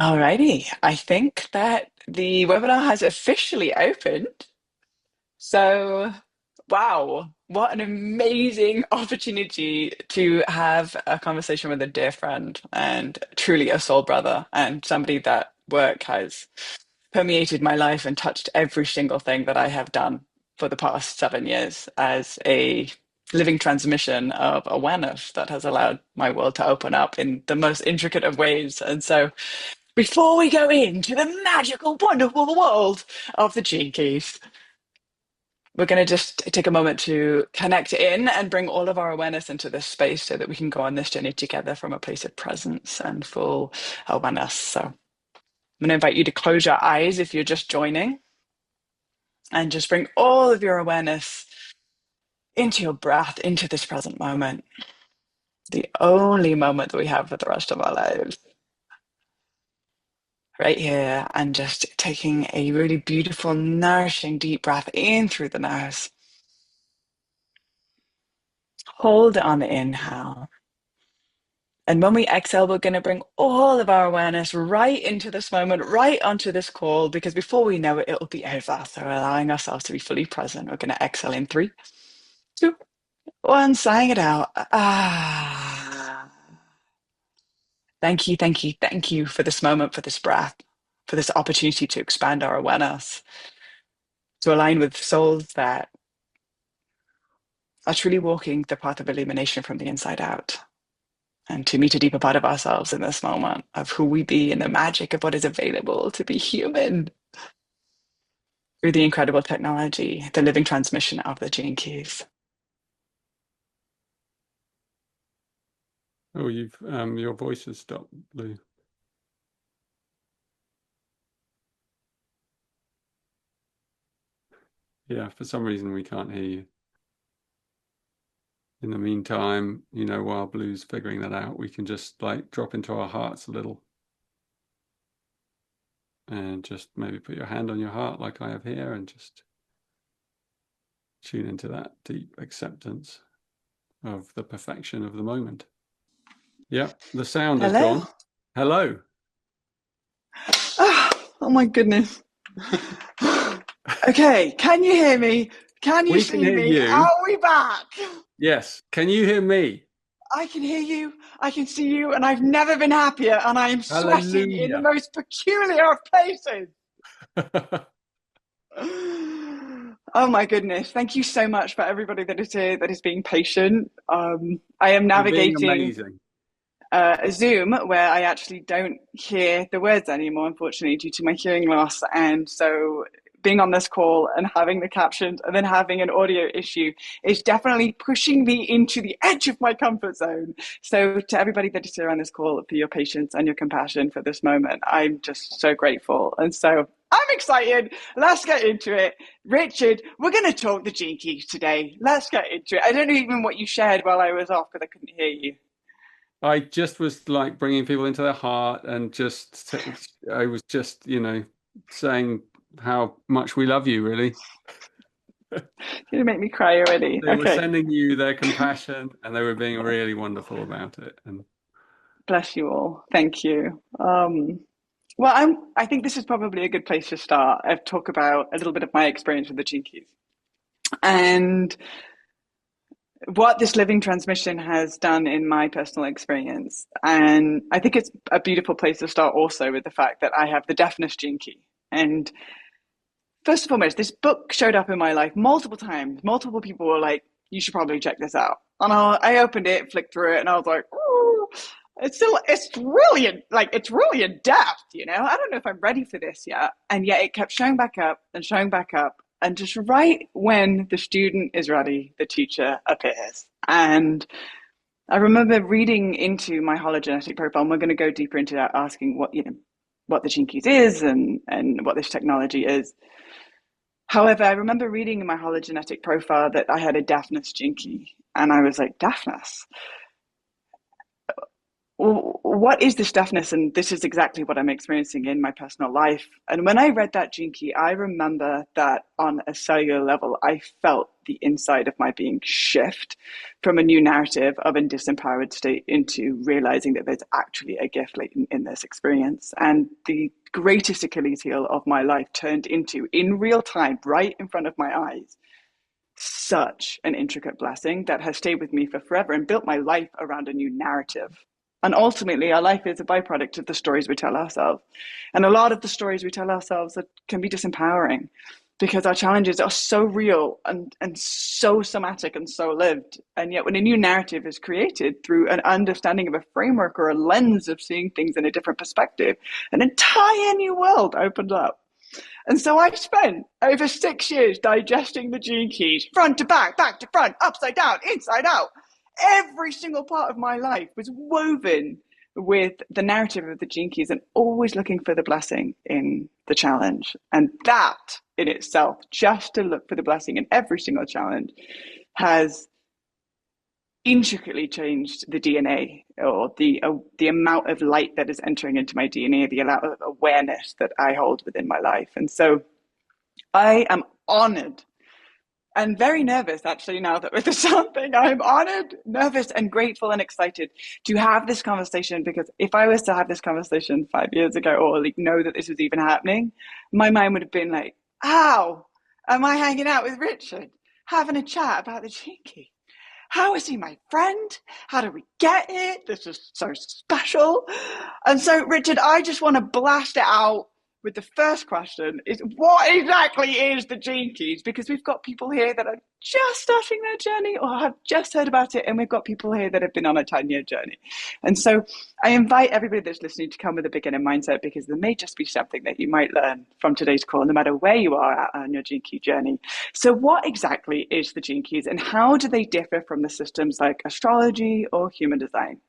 Alrighty, I think that the webinar has officially opened. So, wow, what an amazing opportunity to have a conversation with a dear friend and truly a soul brother and somebody that work has permeated my life and touched every single thing that I have done for the past 7 years as a living transmission of awareness that has allowed my world to open up in the most intricate of ways. And so, before we go into the magical, wonderful world of the Gene Keys, we're going to just take a moment to connect in and bring all of our awareness into this space so that we can go on this journey together from a place of presence and full awareness. So I'm going to invite you to close your eyes if you're just joining and just bring all of your awareness into your breath, into this present moment, the only moment that we have for the rest of our lives. Right here, and just taking a really beautiful, nourishing, deep breath in through the nose. Hold it on the inhale. And when we exhale, we're going to bring all of our awareness right into this moment, right onto this call, because before we know it, it'll be over. So allowing ourselves to be fully present. We're going to exhale in 3, 2, 1, sighing it out. Ah. Thank you, thank you, thank you for this moment, for this breath, for this opportunity to expand our awareness, to align with souls that are truly walking the path of illumination from the inside out, and to meet a deeper part of ourselves in this moment of who we be and the magic of what is available to be human through the incredible technology, the living transmission of the gene keys. Oh, you've your voice has stopped, Blue. Yeah, for some reason we can't hear you. In the meantime, while Blue's figuring that out, we can just like drop into our hearts a little and just maybe put your hand on your heart like I have here and just tune into that deep acceptance of the perfection of the moment. Yeah, the sound has Hello? gone. Hello. Oh my goodness. Okay, can you hear me? Can you We can see hear me? you. Are we back? Yes. Can you hear me? I can hear you, I can see you, and I've never been happier, and I am sweating in the Hallelujah. most peculiar of places. Oh my goodness. Thank you so much for everybody that is here, that is being patient. I am You're being navigating amazing. a Zoom where I actually don't hear the words anymore, unfortunately, due to my hearing loss. And so being on this call and having the captions and then having an audio issue is definitely pushing me into the edge of my comfort zone. So to everybody that is here on this call, for your patience and your compassion for this moment, I'm just so grateful. And so I'm excited. Let's get into it. Richard, we're going to talk the gene keys today. Let's get into it. I don't know even what you shared while I was off because I couldn't hear you. I just was like bringing people into their heart and I was just, saying how much we love you, really. You make me cry already. They were Okay. sending you their compassion and they were being really wonderful about it. And Bless you all. Thank you. I think this is probably a good place to start. I've talked about a little bit of my experience with the Gene Keys and what this living transmission has done in my personal experience. And I think it's a beautiful place to start also with the fact that I have the deafness gene key. And first and foremost, this book showed up in my life multiple times. Multiple people were like, you should probably check this out. And I opened it, flicked through it, and I was like, oh, it's really in depth, I don't know if I'm ready for this yet. And yet it kept showing back up and showing back up. And just right when the student is ready, the teacher appears. And I remember reading into my hologenetic profile, and we're going to go deeper into that, asking what the Gene Keys is and what this technology is. However, I remember reading in my hologenetic profile that I had a deafness gene key, and I was like, deafness? what is this deafness? And this is exactly what I'm experiencing in my personal life. And when I read that Gene Key, I remember that on a cellular level, I felt the inside of my being shift from a new narrative of a disempowered state into realizing that there's actually a gift latent in this experience. And the greatest Achilles heel of my life turned into, in real time, right in front of my eyes, such an intricate blessing that has stayed with me for forever and built my life around a new narrative. And ultimately, our life is a byproduct of the stories we tell ourselves. And a lot of the stories we tell ourselves can be disempowering because our challenges are so real and so somatic and so lived. And yet, when a new narrative is created through an understanding of a framework or a lens of seeing things in a different perspective, an entire new world opens up. And so I spent over 6 years digesting the gene keys, front to back to front, upside down, inside out. Every single part of my life was woven with the narrative of the gene keys and always looking for the blessing in the challenge. And that in itself, just to look for the blessing in every single challenge, has intricately changed the DNA, or the amount of light that is entering into my DNA, the amount of awareness that I hold within my life. And so I am honored and very nervous, actually, now that with the sound thing, I'm honored, nervous, and grateful and excited to have this conversation. Because if I was to have this conversation 5 years ago, or like know that this was even happening, my mind would have been like, how am I hanging out with Richard, having a chat about the cheeky? How is he my friend? How do we get it? This is so special. And so, Richard, I just want to blast it out with the first question is, what exactly is the Gene Keys? Because we've got people here that are just starting their journey or have just heard about it, and we've got people here that have been on a 10-year journey. And so I invite everybody that's listening to come with a beginner mindset, because there may just be something that you might learn from today's call, no matter where you are at on your Gene Key journey. So what exactly is the Gene Keys, and how do they differ from the systems like astrology or human design?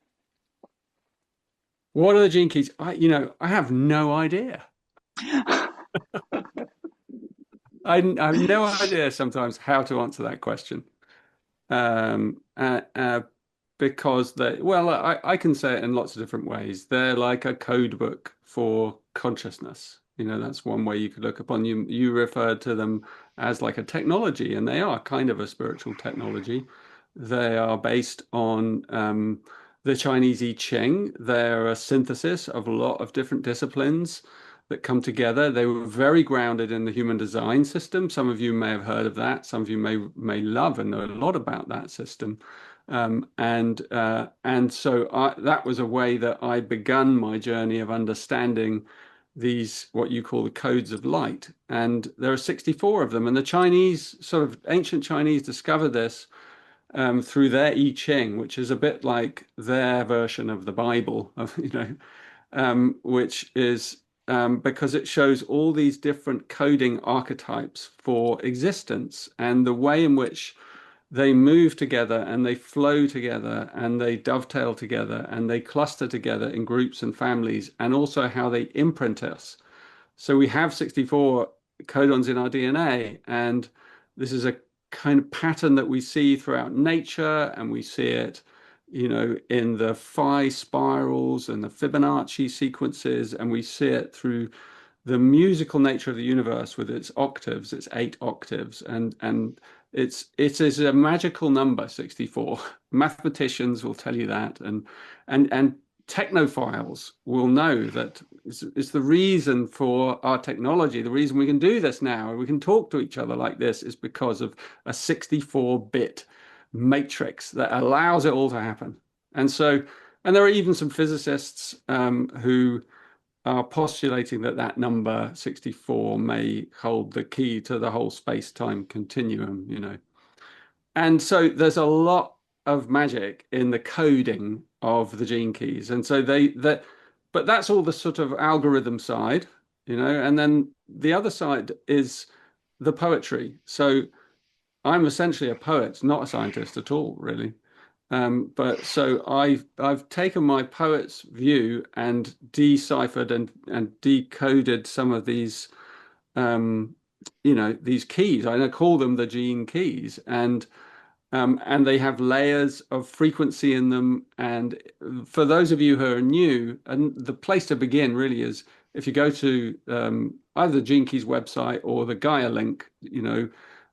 What are the gene keys? I have no idea. I have no idea sometimes how to answer that question. Um, uh, uh, because I can say it in lots of different ways. They're like a code book for consciousness. That's one way you could look upon. You referred to them as like a technology, and they are kind of a spiritual technology. They are based on the Chinese I Ching. They're a synthesis of a lot of different disciplines that come together. They were very grounded in the human design system. Some of you may have heard of that. Some of you may love and know a lot about that system. And so that was a way that I begun my journey of understanding these, what you call the codes of light. And there are 64 of them. And the Chinese, sort of ancient Chinese, discovered this through their I Ching, which is a bit like their version of the Bible, which is because it shows all these different coding archetypes for existence and the way in which they move together and they flow together and they dovetail together and they cluster together in groups and families, and also how they imprint us. So we have 64 codons in our DNA, and this is a kind of pattern that we see throughout nature, and we see it, in the phi spirals and the Fibonacci sequences, and we see it through the musical nature of the universe with its octaves, its 8 octaves, and it is a magical number, 64. Mathematicians will tell you that, and technophiles will know that it's the reason for our technology. The reason we can do this now, and we can talk to each other like this, is because of a 64-bit matrix that allows it all to happen. And there are even some physicists who are postulating that number 64 may hold the key to the whole space-time continuum. And so there's a lot of magic in the coding of the gene keys. And so but that's all the sort of algorithm side, and then the other side is the poetry. So I'm essentially a poet, not a scientist at all, really. But so I've taken my poet's view and deciphered and decoded some of these these keys. I call them the gene keys, and and they have layers of frequency in them. And for those of you who are new, and the place to begin really is if you go to either the Gene Keys website or the Gaia link,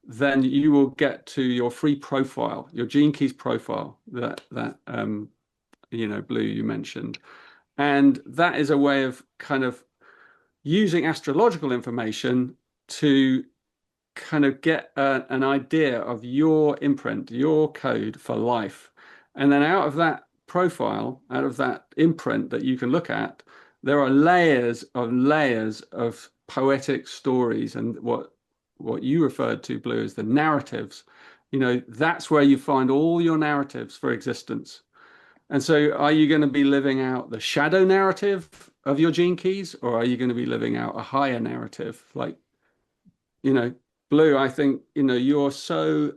then you will get to your free profile, your Gene Keys profile that Blue you mentioned. And that is a way of kind of using astrological information to kind of get an idea of your imprint, your code for life. And then out of that profile, out of that imprint that you can look at, there are layers of poetic stories, and what you referred to, Blue, as the narratives. That's where you find all your narratives for existence. And so are you going to be living out the shadow narrative of your gene keys, or are you going to be living out a higher narrative? Like, Blue, I think, you're so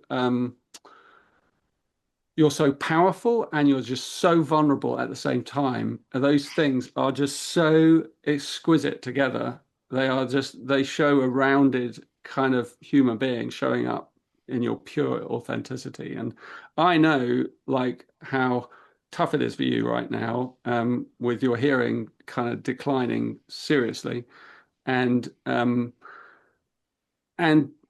powerful and you're just so vulnerable at the same time. And those things are just so exquisite together. They show a rounded kind of human being showing up in your pure authenticity. And I know like how tough it is for you right now, with your hearing kind of declining seriously. And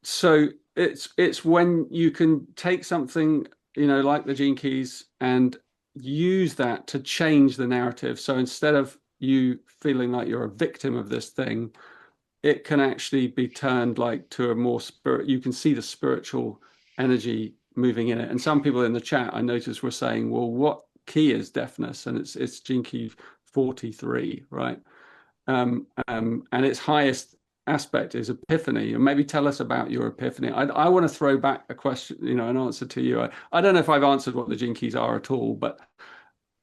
so it's when you can take something, like the gene keys, and use that to change the narrative. So instead of you feeling like you're a victim of this thing, it can actually be turned like to a more spirit. You can see the spiritual energy moving in it. And some people in the chat I noticed were saying, well, what key is deafness? And it's gene key 43, right? And its highest aspect is epiphany. And maybe tell us about your epiphany. I want to throw back a question, an answer to you. I don't know if I've answered what the gene keys are at all, but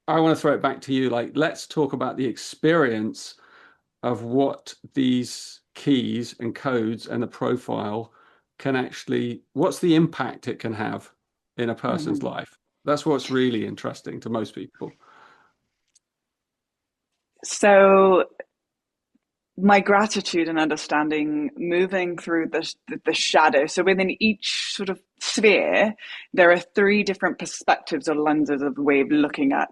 I want to throw it back to you. Like, let's talk about the experience of what these keys and codes and the profile can actually, what's the impact it can have in a person's life. That's what's really interesting to most people. So my gratitude and understanding moving through the shadow. So within each sort of sphere, there are three different perspectives or lenses of the way of looking at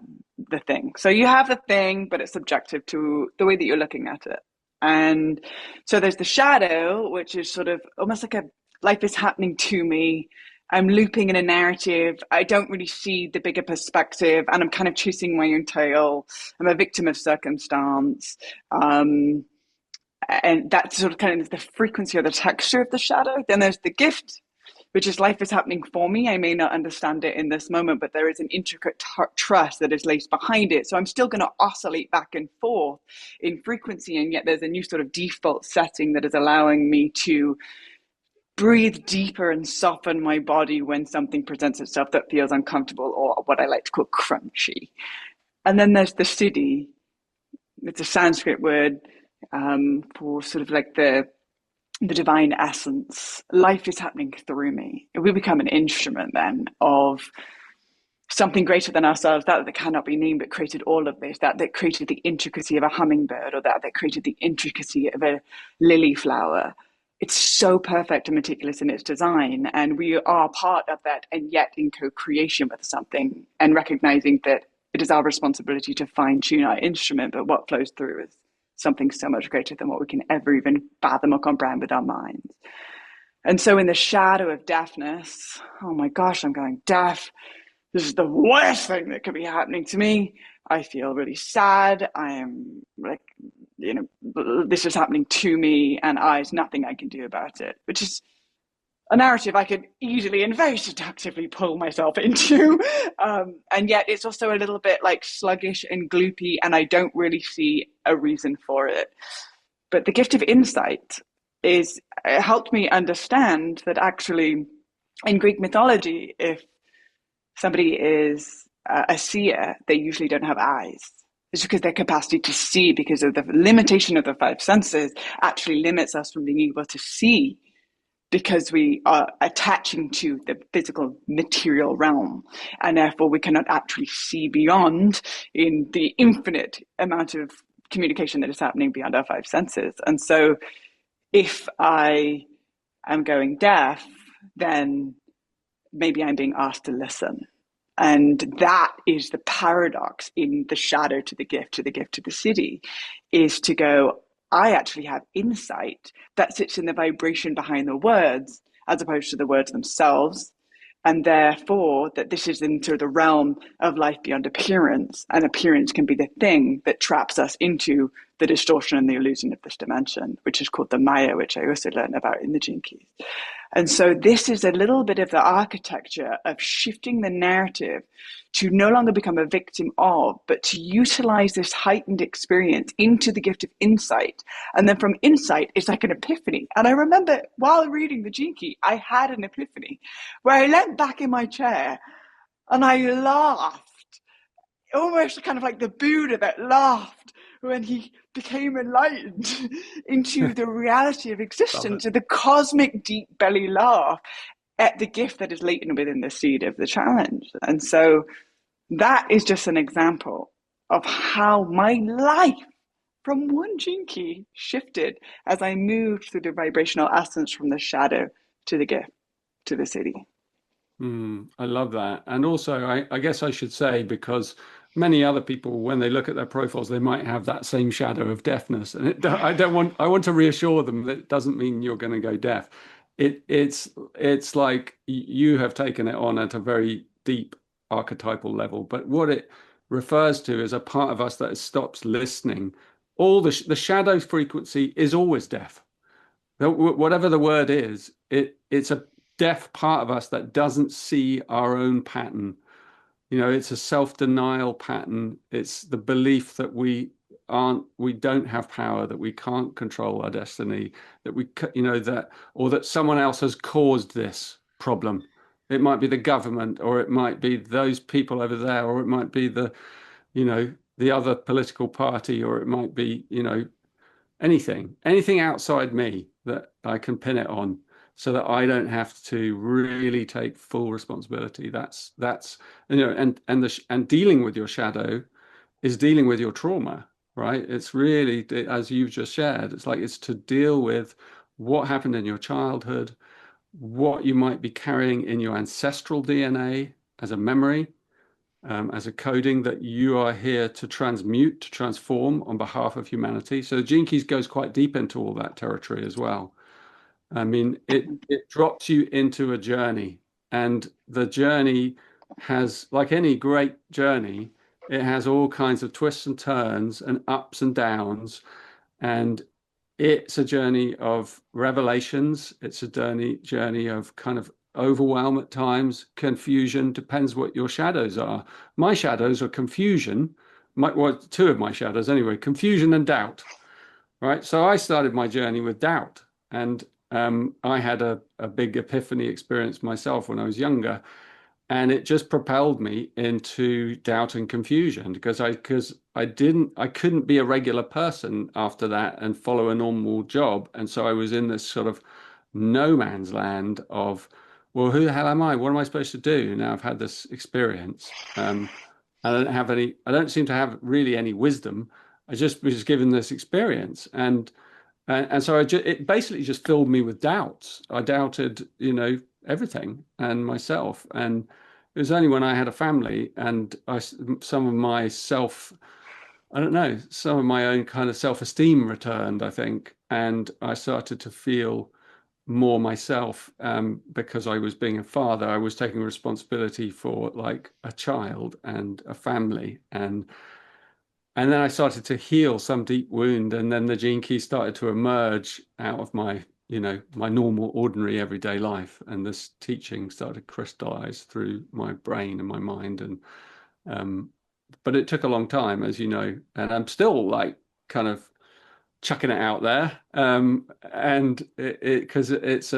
the thing. So you have the thing, but it's subjective to the way that you're looking at it. And so there's the shadow, which is sort of almost like a life is happening to me. I'm looping in a narrative. I don't really see the bigger perspective, and I'm kind of chasing my own tail. I'm a victim of circumstance. And that's sort of kind of the frequency or the texture of the shadow. Then there's the gift, which is life is happening for me. I may not understand it in this moment, but there is an intricate trust that is laced behind it. So I'm still going to oscillate back and forth in frequency, and yet there's a new sort of default setting that is allowing me to breathe deeper and soften my body when something presents itself that feels uncomfortable, or what I like to call crunchy. And then there's the Siddhi. It's a Sanskrit word for sort of like the divine essence. Life is happening through me. We become an instrument then of something greater than ourselves, that cannot be named, but created all of this, that created the intricacy of a hummingbird, or that created the intricacy of a lily flower. It's so perfect and meticulous in its design, and we are part of that, and yet in co-creation with something, and recognizing that it is our responsibility to fine-tune our instrument, but what flows through is something so much greater than what we can ever even fathom or comprehend with our minds. And so in the shadow of deafness, oh my gosh, I'm going deaf. This is the worst thing that could be happening to me. I feel really sad. I am like, this is happening to me, and there's nothing I can do about it, which is a narrative I could easily and very seductively pull myself into. And yet it's also a little bit like sluggish and gloopy, and I don't really see a reason for it. But the gift of insight it helped me understand that actually in Greek mythology, if somebody is a seer, they usually don't have eyes. It's because their capacity to see, because of the limitation of the five senses, actually limits us from being able to see, because we are attaching to the physical material realm, and therefore we cannot actually see beyond in the infinite amount of communication that is happening beyond our five senses. And so if I am going deaf, then maybe I'm being asked to listen. And that is the paradox in the shadow to the gift, to the gift to the Siddhi, is to go, I actually have insight that sits in the vibration behind the words as opposed to the words themselves. And therefore, that this is into the realm of life beyond appearance, and appearance can be the thing that traps us into the distortion and the illusion of this dimension, which is called the Maya, which I also learned about in the Gene Keys. And so this is a little bit of the architecture of shifting the narrative to no longer become a victim of, but to utilize this heightened experience into the gift of insight. And then from insight, it's like an epiphany. And I remember while reading the Gene Key, I had an epiphany where I leant back in my chair and I laughed, almost kind of like the Buddha that laughed when he became enlightened into the reality of Love it. existence, and the cosmic deep belly laugh at the gift that is latent within the seed of the challenge. And so that is just an example of how my life from one gene key shifted as I moved through the vibrational essence from the shadow to the gift to the Siddhi. I love that. And also, I guess I should say, because many other people, when they look at their profiles, they might have that same shadow of deafness. And I want to reassure them that it doesn't mean you're going to go deaf. It's like you have taken it on at a very deep archetypal level. But what it refers to is a part of us that stops listening. All the shadow frequency is always deaf. Whatever the word is, it's a deaf part of us that doesn't see our own pattern. It's a self-denial pattern. It's the belief that we don't have power, that we can't control our destiny, that or that someone else has caused this problem. It might be the government, or it might be those people over there, or it might be the other political party, or it might be, anything outside me that I can pin it on, so that I don't have to really take full responsibility. That's and dealing with your shadow is dealing with your trauma, right? It's really, as you've just shared, it's to deal with what happened in your childhood, what you might be carrying in your ancestral DNA as a memory, as a coding that you are here to transmute, to transform on behalf of humanity. So Gene Keys goes quite deep into all that territory as well. I mean, it drops you into a journey, and the journey has, like any great journey, it has all kinds of twists and turns and ups and downs, and it's a journey of revelations. It's a journey of kind of overwhelm at times, confusion, depends what your shadows are. My shadows are confusion, well, two of my shadows anyway, confusion and doubt, right? So I started my journey with doubt, and I had a big epiphany experience myself when I was younger, and it just propelled me into doubt and confusion, because I couldn't be a regular person after that and follow a normal job. And so I was in this sort of no man's land of, well, who the hell am I? What am I supposed to do now? I've had this experience. I don't seem to have really any wisdom. I just was given this experience, and so it basically just filled me with doubts. I doubted, everything and myself. And it was only when I had a family and some of my I don't know, some of my own kind of self-esteem returned, I think. And I started to feel more myself, because I was being a father. I was taking responsibility for like a child and a family. And then I started to heal some deep wound, and then the gene key started to emerge out of my normal, ordinary, everyday life, and this teaching started to crystallize through my brain and my mind, and but it took a long time, as you know, and I'm still like kind of chucking it out there, and because it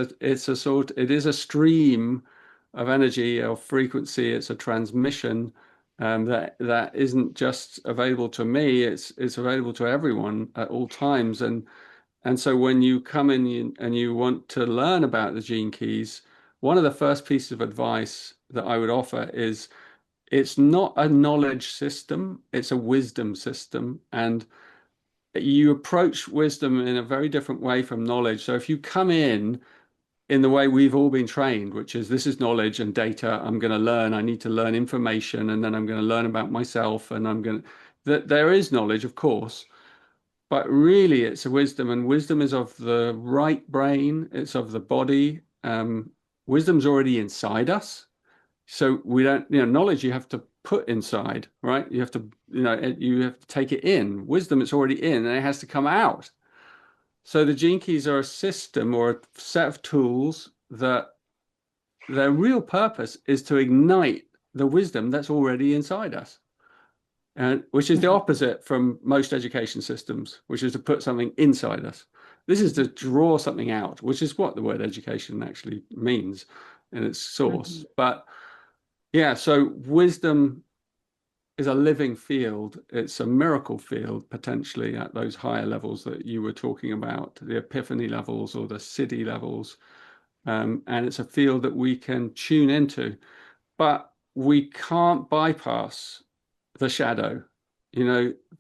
is a stream of energy or frequency. It's a transmission, that isn't just available to me. It's available to everyone at all times, and so when you come in and you want to learn about the gene keys, one of the first pieces of advice that I would offer is, it's not a knowledge system, it's a wisdom system. And you approach wisdom in a very different way from knowledge. So if you come in in the way we've all been trained, which is this is knowledge and data. I'm going to learn. I need to learn information, and then I'm going to learn about myself, and I'm going to that there is knowledge, of course, but really it's a wisdom, and wisdom is of the right brain. It's of the body. Wisdom's already inside us. So we don't, knowledge you have to put inside, right? You have to, you have to take it in. Wisdom, it's already in and it has to come out. So the gene keys are a system or a set of tools that their real purpose is to ignite the wisdom that's already inside us. And which is the opposite from most education systems, which is to put something inside us. This is to draw something out, which is what the word education actually means in its source. But yeah, so wisdom is a living field. It's a miracle field, potentially, at those higher levels that you were talking about, the epiphany levels or the Siddhi levels. And it's a field that we can tune into, but we can't bypass the shadow.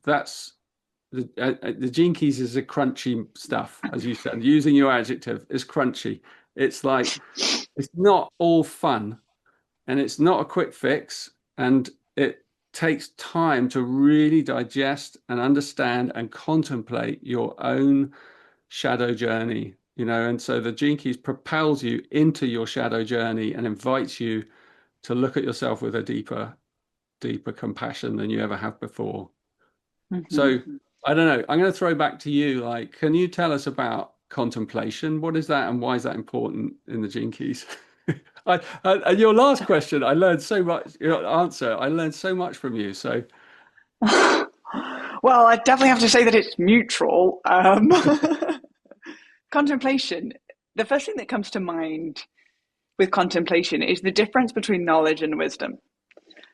That's the gene keys is a crunchy stuff, as you said. Using your adjective, is crunchy. It's like, it's not all fun. And it's not a quick fix, and it takes time to really digest and understand and contemplate your own shadow journey, and so the Gene Keys propels you into your shadow journey and invites you to look at yourself with a deeper compassion than you ever have before. So I don't know, I'm going to throw back to you, like, can you tell us about contemplation? What is that and why is that important in the Gene Keys? And your last question, I learned so much. Your answer, I learned so much from you. So, Well, I definitely have to say that it's mutual. Contemplation. The first thing that comes to mind with contemplation is the difference between knowledge and wisdom.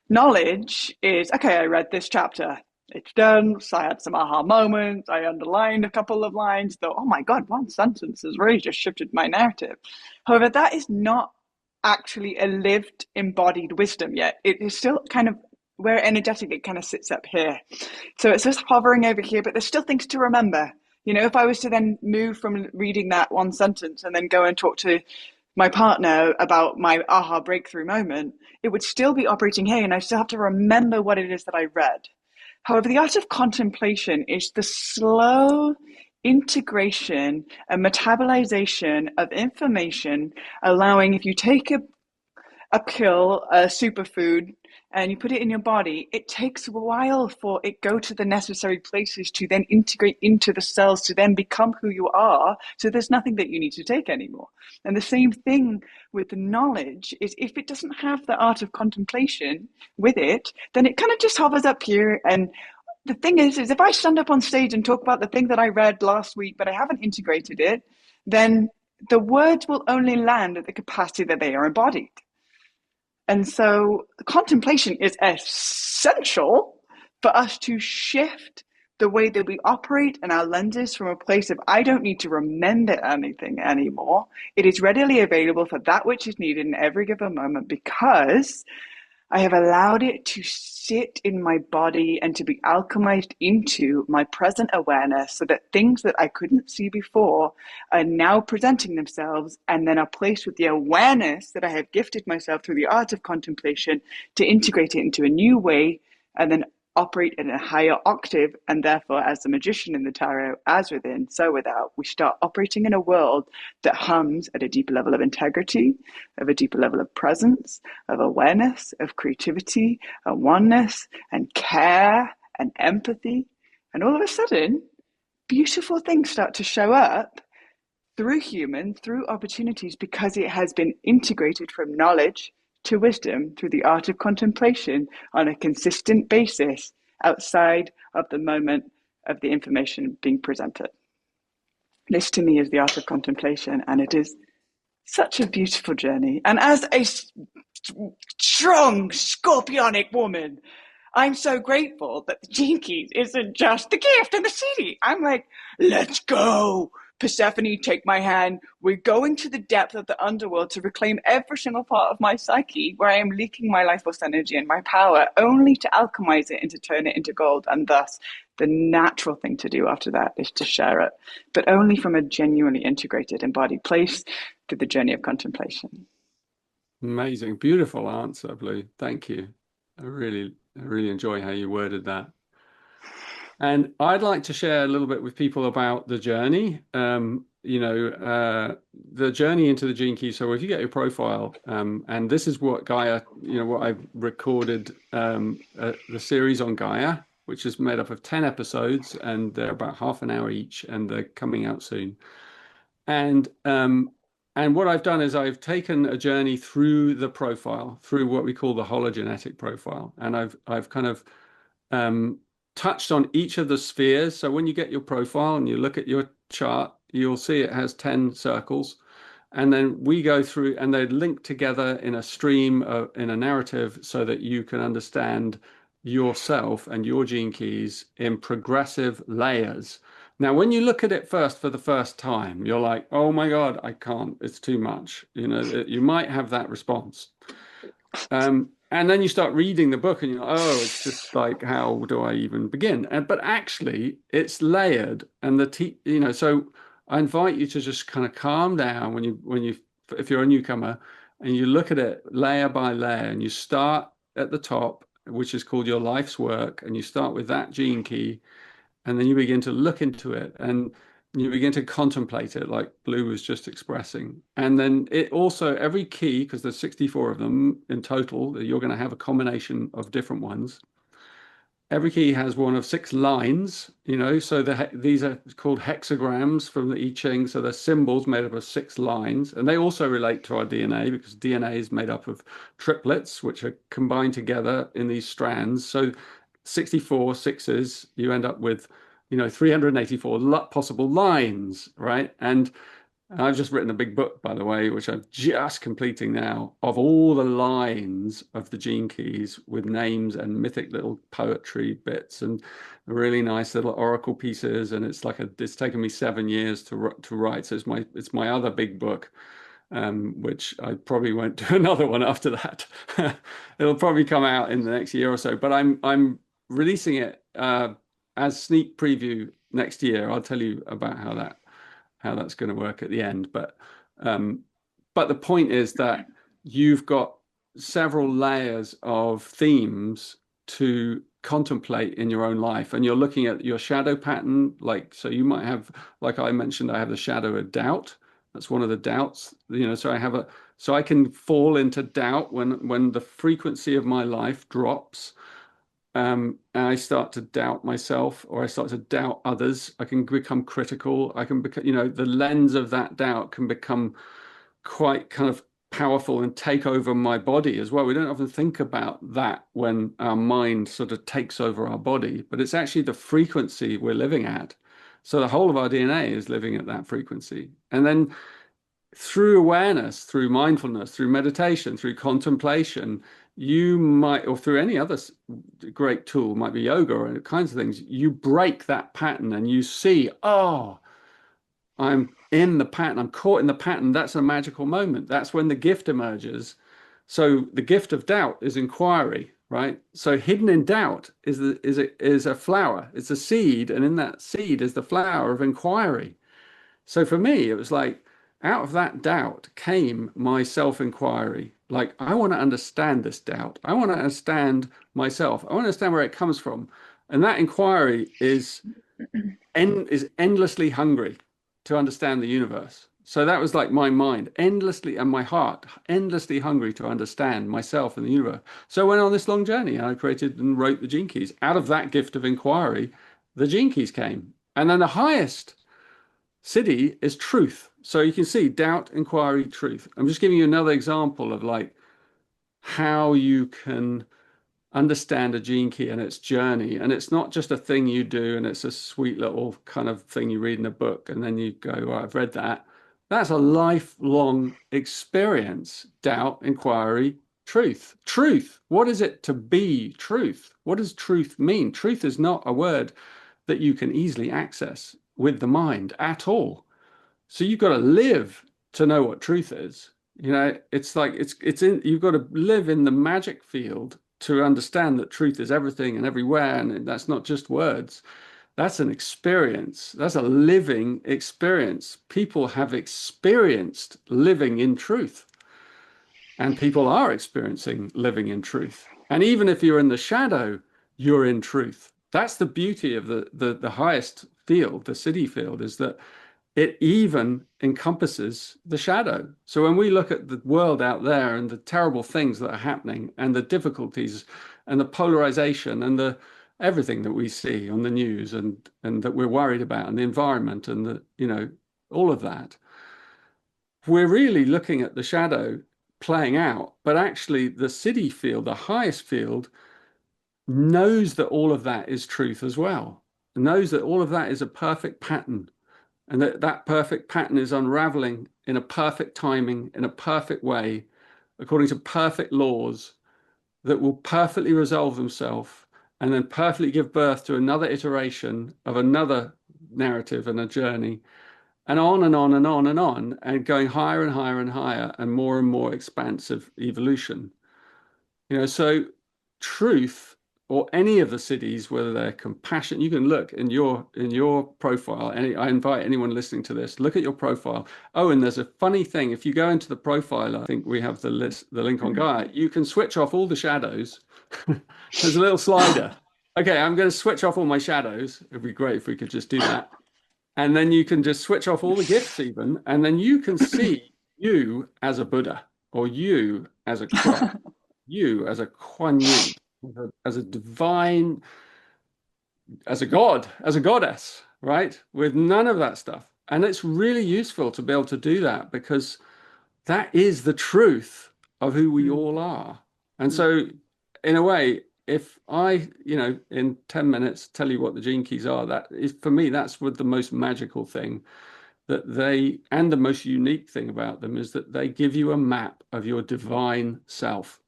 Knowledge is, okay, I read this chapter. It's done. So I had some aha moments. I underlined a couple of lines, though, oh my God, one sentence has really just shifted my narrative. However, that is not actually a lived, embodied wisdom yet. It is still kind of where energetically it kind of sits up here. So it's just hovering over here, but there's still things to remember. If I was to then move from reading that one sentence and then go and talk to my partner about my aha breakthrough moment, it would still be operating here, and I still have to remember what it is that I read. However, the art of contemplation is the slow integration and metabolization of information, allowing, if you take a pill, a superfood, and you put it in your body, it takes a while for it go to the necessary places to then integrate into the cells to then become who you are. So there's nothing that you need to take anymore. And the same thing with the knowledge is, if it doesn't have the art of contemplation with it, then it kind of just hovers up here. And the thing is if I stand up on stage and talk about the thing that I read last week, but I haven't integrated it, then the words will only land at the capacity that they are embodied. And so contemplation is essential for us to shift the way that we operate and our lenses from a place of, I don't need to remember anything anymore. It is readily available for that which is needed in every given moment, because I have allowed it to sit in my body and to be alchemized into my present awareness, so that things that I couldn't see before are now presenting themselves, and then are placed with the awareness that I have gifted myself through the art of contemplation to integrate it into a new way, and then operate in a higher octave. And therefore, as the magician in the tarot, as within, so without, we start operating in a world that hums at a deeper level of integrity, of a deeper level of presence, of awareness, of creativity, and oneness, and care, and empathy. And all of a sudden, beautiful things start to show up through humans, through opportunities, because it has been integrated from knowledge to wisdom through the art of contemplation on a consistent basis outside of the moment of the information being presented. This to me is the art of contemplation, and it is such a beautiful journey. And as a strong scorpionic woman, I'm so grateful that the Gene Keys isn't just the gift and the CD. I'm like, let's go. Persephone, take my hand. We're going to the depth of the underworld to reclaim every single part of my psyche where I am leaking my life force energy and my power, only to alchemize it and to turn it into gold, and thus The natural thing to do after that is to share it, but only from a genuinely integrated, embodied place through the journey of contemplation. Amazing. Beautiful answer, Blue. Thank you. I really enjoy how you worded that. And I'd like to share a little bit with people about the journey. The journey into the Gene Key. So if you get your profile, and this is what Gaia, what I've recorded, the series on Gaia, which is made up of 10 episodes, and they're about half an hour each, and they're coming out soon. And what I've done is I've taken a journey through the profile, through what we call the hologenetic profile, and I've kind of um, touched on each of the spheres. So when you get your profile and you look at your chart, you'll see it has 10 circles. And then we go through and they link together in a stream, in a narrative, so that you can understand yourself and your gene keys in progressive layers. Now, when you look at it first for the first time, you're like, oh my God, I can't, it's too much. You might have that response. And then you start reading the book and you're like, oh, it's just like, how do I even begin? But actually, it's layered, and so I invite you to just kind of calm down if you're a newcomer, and you look at it layer by layer, and you start at the top, which is called your life's work, and you start with that gene key, and then you begin to look into it, and you begin to contemplate it like Blue was just expressing. And then it also, every key, because there's 64 of them in total, you're going to have a combination of different ones. Every key has one of 6 lines, so these are called hexagrams from the I Ching. So they're symbols made up of 6 lines. And they also relate to our DNA, because DNA is made up of triplets, which are combined together in these strands. So 64 sixes, you end up with 384 possible lines, right? And I've just written a big book, by the way, which I'm just completing now, of all the lines of the gene keys with names and mythic little poetry bits and really nice little oracle pieces. And it's taken me 7 years to write. So it's my other big book, which I probably won't do another one after that. It'll probably come out in the next year or so. But I'm releasing it as sneak preview next year. I'll tell you about how that's going to work at the end. But the point is that you've got several layers of themes to contemplate in your own life, and you're looking at your shadow pattern. So you might have, like I mentioned, I have the shadow of doubt. That's one of the doubts, so I can fall into doubt when the frequency of my life drops. And I start to doubt myself, or I start to doubt others. I can become critical. I can become, the lens of that doubt can become quite kind of powerful and take over my body as well. We don't often think about that when our mind sort of takes over our body, but it's actually the frequency we're living at. So the whole of our DNA is living at that frequency. And then through awareness, through mindfulness, through meditation, through contemplation, or through any other great tool, might be yoga or all kinds of things, you break that pattern and you see, oh, I'm in the pattern, I'm caught in the pattern. That's a magical moment. That's when the gift emerges. So the gift of doubt is inquiry, right? So hidden in doubt is a flower. It's a seed, and in that seed is the flower of inquiry. So for me, it was like, out of that doubt came my self-inquiry. Like, I want to understand this doubt. I want to understand myself. I want to understand where it comes from. And that inquiry is endlessly hungry to understand the universe. So that was like my mind, endlessly, and my heart, endlessly hungry to understand myself and the universe. So I went on this long journey, and I created and wrote the Gene Keys. Out of that gift of inquiry, the Gene Keys came. And then the highest Siddhi is truth. So you can see doubt, inquiry, truth. I'm just giving you another example of like how you can understand a gene key and its journey. And it's not just a thing you do and it's a sweet little kind of thing you read in a book and then you go, well, I've read that. That's a lifelong experience. Doubt, inquiry, truth. Truth. What is it to be truth? What does truth mean? Truth is not a word that you can easily access with the mind at all. So you've got to live to know what truth is. It's like you've got to live in the magic field to understand that truth is everything and everywhere, and that's not just words. That's an experience. That's a living experience. People have experienced living in truth, and people are experiencing living in truth. And even if you're in the shadow, you're in truth. That's the beauty of the highest field, the Siddhi field, is that it even encompasses the shadow. So when we look at the world out there and the terrible things that are happening and the difficulties and the polarization and the everything that we see on the news and that we're worried about and the environment and the, all of that, we're really looking at the shadow playing out. But actually the Siddhi field, the highest field, knows that all of that is truth as well, knows that all of that is a perfect pattern, and that perfect pattern is unraveling in a perfect timing, in a perfect way, according to perfect laws that will perfectly resolve themselves and then perfectly give birth to another iteration of another narrative and a journey, and on and on and on and on, and going higher and higher and higher and more expansive evolution. So truth, or any of the Siddhis, whether they're compassion, you can look in your profile. And I invite anyone listening to this, look at your profile. Oh, and there's a funny thing. If you go into the profile, I think we have the link on Gaia, you can switch off all the shadows. There's a little slider. Okay, I'm going to switch off all my shadows. It'd be great if we could just do that. And then you can just switch off all the gifts even, and then you can see you as a Buddha, or you as a Christ, you as a Kuan Yin, as a divine, as a god, as a goddess, right? With none of that stuff. And it's really useful to be able to do that, because that is the truth of who we all are. And so, in a way, if I, in 10 minutes tell you what the gene keys are, that is, for me, that's what the most magical thing and the most unique thing about them is that they give you a map of your divine self.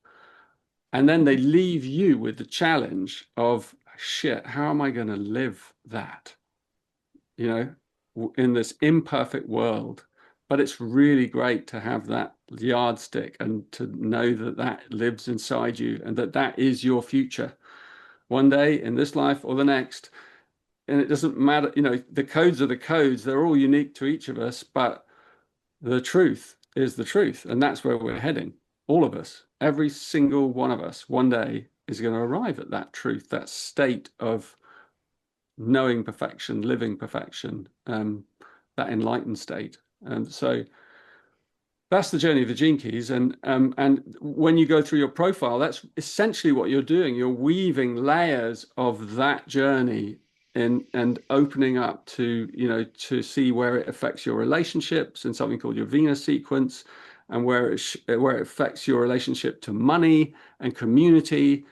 And then they leave you with the challenge of, shit, how am I going to live that, in this imperfect world? But it's really great to have that yardstick and to know that that lives inside you and that that is your future one day in this life or the next. And it doesn't matter, the codes are the codes. They're all unique to each of us, but the truth is the truth. And that's where we're heading. All of us, every single one of us, one day is going to arrive at that truth, that state of knowing perfection, living perfection, that enlightened state. And so that's the journey of the gene keys. And when you go through your profile, that's essentially what you're doing. You're weaving layers of that journey and opening up to see where it affects your relationships in something called your Venus sequence, and where it affects your relationship to money and community.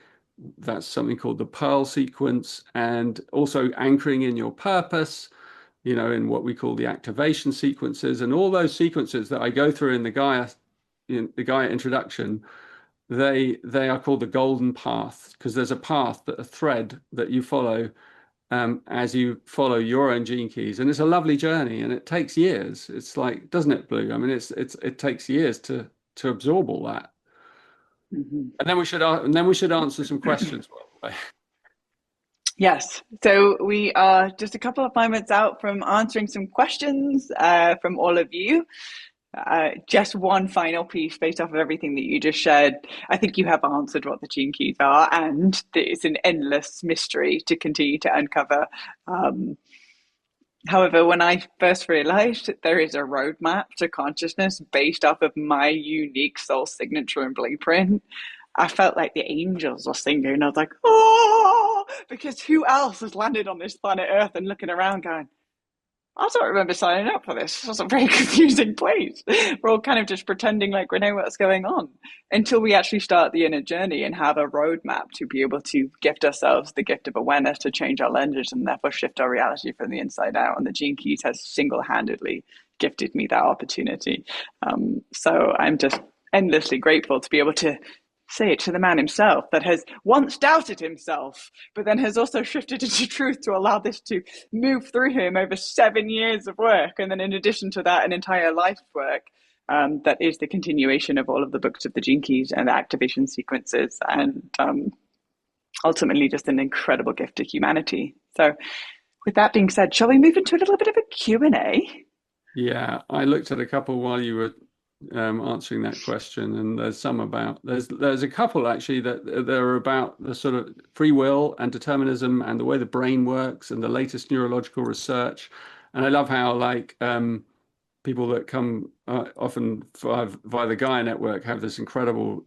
That's something called the Pearl sequence, and also anchoring in your purpose, in what we call the activation sequences, and all those sequences that I go through in the Gaia introduction. They are called the golden path, because there's a thread that you follow as you follow your own gene keys, and it's a lovely journey, and it takes years. It's like, doesn't it, Blue? I mean, it takes years to absorb all that. Mm-hmm. And then we should answer some questions. Yes. So we are just a couple of moments out from answering some questions from all of you. Just one final piece based off of everything that you just shared. I think you have answered what the gene keys are, and it's an endless mystery to continue to uncover. However, when I first realized there is a roadmap to consciousness based off of my unique soul signature and blueprint, I felt like the angels were singing. I was like, oh, because who else has landed on this planet Earth and looking around going, I don't remember signing up for this. This was a very confusing place. We're all kind of just pretending like we know what's going on until we actually start the inner journey and have a roadmap to be able to gift ourselves the gift of awareness to change our lenses and therefore shift our reality from the inside out. And the Gene Keys has single-handedly gifted me that opportunity. So I'm just endlessly grateful to be able to say it to the man himself that has once doubted himself, but then has also shifted into truth to allow this to move through him over 7 years of work. And then in addition to that, an entire life's work. that is the continuation of all of the books of the Gene Keys and the activation sequences, and ultimately just an incredible gift to humanity. So, with that being said, shall we move into a little bit of a Q&A? Yeah, I looked at a couple while you were answering that question, and there's a couple actually that are about the sort of free will and determinism and the way the brain works and the latest neurological research. And I love how like people that come often via the Gaia network have this incredible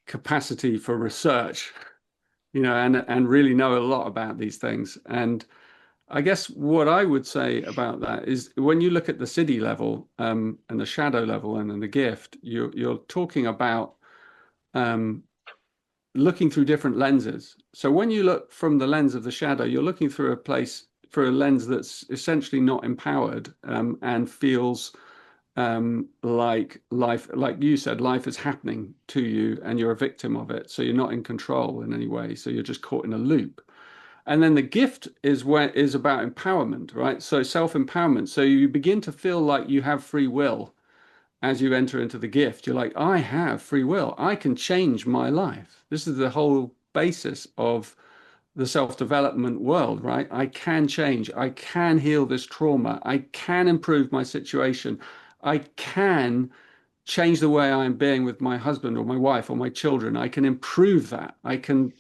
capacity for research, and really know a lot about these things. And I guess what I would say about that is when you look at the Siddhi level and the shadow level and then the gift, you're talking about um, looking through different lenses. So when you look from the lens of the shadow, you're looking through a lens that's essentially not empowered and feels like life, like you said, life is happening to you and you're a victim of it. So you're not in control in any way. So you're just caught in a loop. And then the gift is about empowerment, right? So self-empowerment. So you begin to feel like you have free will as you enter into the gift. You're like, I have free will. I can change my life. This is the whole basis of the self-development world, right? I can change. I can heal this trauma. I can improve my situation. I can change the way I'm being with my husband or my wife or my children. I can improve that. I can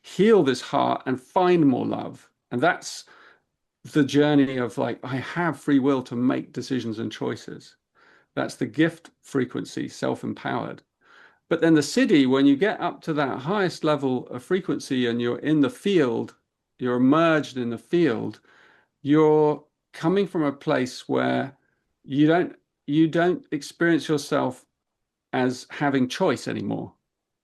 heal this heart and find more love. And that's the journey of like, I have free will to make decisions and choices. That's the gift frequency, self-empowered. But then the Siddhi, when you get up to that highest level of frequency and you're in the field, you're immersed in the field, you're coming from a place where you don't you don't experience yourself as having choice anymore.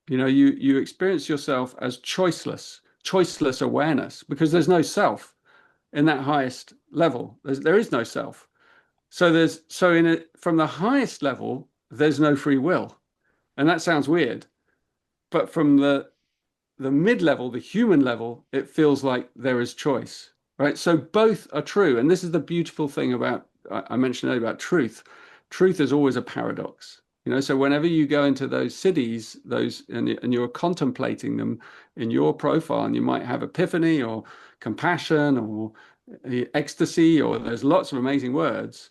You experience yourself as choiceless awareness because there's no self in that highest level. There is no self. From the highest level, there's no free will. And that sounds weird, but from the mid level, the human level, it feels like there is choice, right? So both are true. And this is the beautiful thing about, I mentioned earlier about truth. Truth is always a paradox. So whenever you go into those cities, and you're contemplating them in your profile, and you might have epiphany or compassion or ecstasy, or there's lots of amazing words,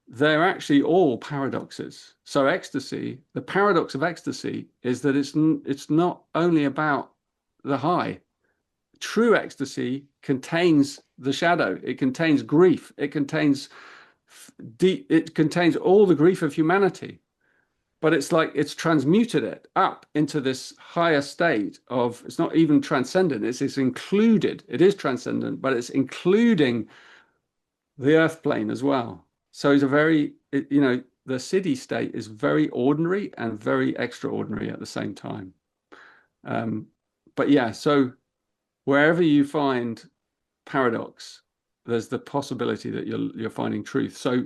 they're actually all paradoxes. So ecstasy, the paradox of ecstasy is that it's not only about the high. True ecstasy contains the shadow. It contains grief. It contains all the grief of humanity. But it's like it's transmuted it up into this higher state of, it's not even transcendent, it's included. It is transcendent, but it's including the earth plane as well. So the Siddhi state is very ordinary and very extraordinary at the same time. But yeah, so wherever you find paradox, there's the possibility that you're finding truth. So